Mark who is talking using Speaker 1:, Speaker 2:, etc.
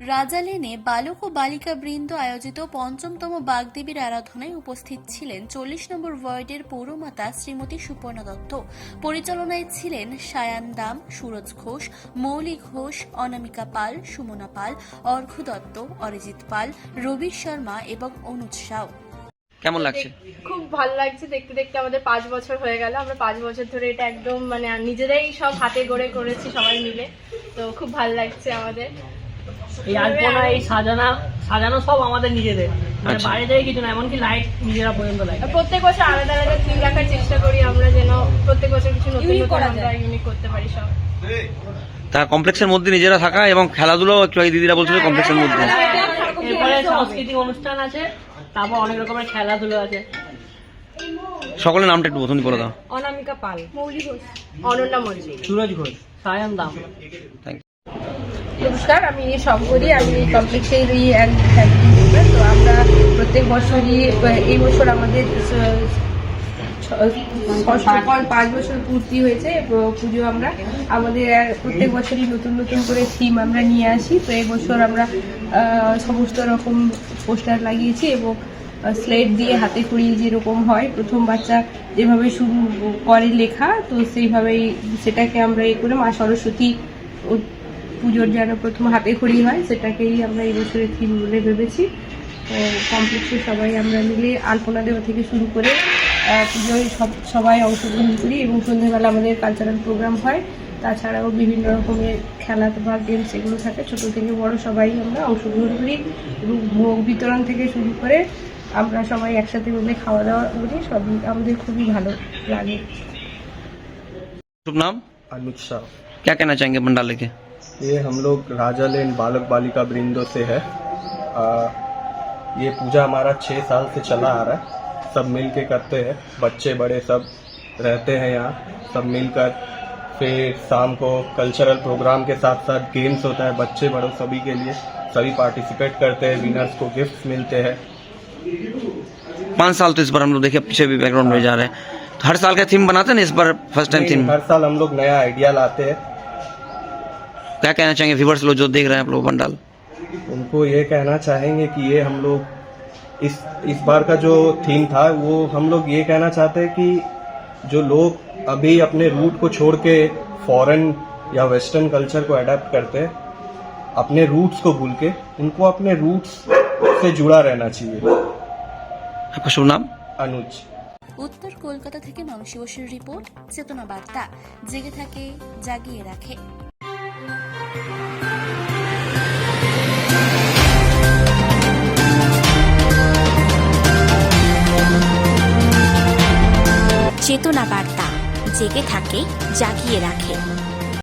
Speaker 1: রাজা লেনে বালক ও বালিকা বৃন্দ আয়োজিত পঞ্চমতম বাগদেবীর আরাধনায় উপস্থিত ছিলেন 40 নম্বর ওয়ার্ডের পৌরমাতা শ্রীমতী সুপর্ণা দত্ত। পরিচালনায় ছিলেন সায়ান দাম, সুরজ ঘোষ, মৌলি ঘোষ, অনামিকা পাল, সুমনা পাল, অর্ঘ দত্ত, অরিজিৎ পাল, রবি শর্মা এবং অনুজ সাউ।
Speaker 2: কেমন লাগছে?
Speaker 3: খুব ভালো লাগছে। দেখতে দেখতে আমাদের 5 বছর হয়ে গেল। আমরা 5 বছর ধরে এটা একদম নিজেরাই সব হাতে গড়ে করেছি সবাই মিলে। তো খুব ভালো লাগছে আমাদের।
Speaker 4: এই আলপনা, এই সাজানো সব আমাদের নিজেদের, বাইরে থেকে কিছু না, এমনকি লাইট নিজেরা পর্যন্ত লাইট।
Speaker 3: প্রত্যেক বছর আলাদা আলাদা থিম রাখার চেষ্টা করি আমরা, যেন প্রত্যেক বছর কিছু নতুন আমরা ইউনিক করতে পারি সব।
Speaker 2: তা কমপ্লেক্সের মধ্যে নিজেরা থাকা এবং খেলাধুলো একটু আগে দিদিরা বলছিল কমপ্লেক্সের মধ্যে।
Speaker 4: এরপরে সাংস্কৃতিক অনুষ্ঠান আছে, তারপর অনেক রকমের খেলাধুলো আছে।
Speaker 2: সকলের নামটা একটু প্রথম বলে দাও।
Speaker 4: অনামিকা পাল,
Speaker 3: মৌলি ঘোষ, অনন্যা মল্লিক,
Speaker 4: সুরজ ঘোষ, সায়ন দাম।
Speaker 5: নমস্কার, আমি শঙ্করী। আমি কমপ্লেক্সেরই এক ফ্যামিলি মেম্বার। তো আমরা প্রত্যেক বছরই, এই বছর আমাদের 5 বছর পূর্তি হয়েছে পুজো। আমরা আমাদের প্রত্যেক বছরই নতুন নতুন করে থিম আমরা নিয়ে আসি। তো এই বছর আমরা সমস্ত রকম পোস্টার লাগিয়েছি এবং স্লেট দিয়ে হাতে খড়ি যেরকম হয়, প্রথম বাচ্চা যেভাবে শুরু করে লেখা, তো সেইভাবেই সেটাকে আমরা করে মা সরস্বতী পুজোর যেন প্রথম হাতে খড়ি হয়, সেটাকেই আমরা এই বছরের থিম বলে ভেবেছি। কমপ্লেক্সে সবাই আমরা মিলে আলপনা দেওয়া থেকে শুরু করে পুজোয় সবাই অংশগ্রহণ করি এবং সন্ধ্যেবেলা আমাদের কালচারাল প্রোগ্রাম হয়। তাছাড়াও বিভিন্ন রকমের খেলা বা গেমস এগুলো থাকে, ছোট থেকে বড় সবাই আমরা অংশগ্রহণ করি এবং ভোগ বিতরণ থেকে শুরু করে আমরা সবাই একসাথে মিলে খাওয়া দাওয়া করি। সবই আমাদের খুবই ভালো লাগে।
Speaker 2: शुभ नाम?
Speaker 6: अनुज शाह।
Speaker 2: क्या कहना चाहेंगे पंडाल लेके?
Speaker 6: ये हम लोग राजा लेन बालक बालिका वृंदों से है। ये पूजा हमारा 6 साल से चला आ रहा है। सब मिल के करते हैं, बच्चे बड़े सब रहते हैं यहाँ, सब मिलकर। फिर शाम को कल्चरल प्रोग्राम के साथ साथ गेम्स होता है, बच्चे बड़ों सभी के लिए। सभी पार्टिसिपेट करते हैं, विनर्स को गिफ्ट्स मिलते हैं।
Speaker 2: 5 साल तो इस बार हम लोग देखिए पीछे भी बैकग्राउंड में जा रहे हैं, तो हर साल का थीम बनाते हैं ना, इस बार फर्स्ट टाइम थीम।
Speaker 6: हर साल हम लोग नया आइडिया लाते हैं।
Speaker 2: क्या कहना चाहेंगे व्यूअर्स लोग जो देख रहे हैं आप लोग पंडाल?
Speaker 6: उनको ये कहना चाहेंगे कि ये हम लोग इस बार का जो थीम था, वो हम लोग ये कहना चाहते हैं कि जो लोग अभी अपने रूट को छोड़ के फॉरेन या वेस्टर्न कल्चर को अडेप्ट करते हैं, अपने रूट्स को भूल के उनको अपने रूट्स से जुड़ा रहना चाहिए।
Speaker 2: आपका शुभ नाम?
Speaker 6: अनुज।
Speaker 1: উত্তর কলকাতা থেকে মানসী বসুর রিপোর্ট, চেতনা বার্তা। জেগে থাকে, জাগিয়ে রাখে। চেতনা বার্তা, জেগে থাকে, জাগিয়ে রাখে।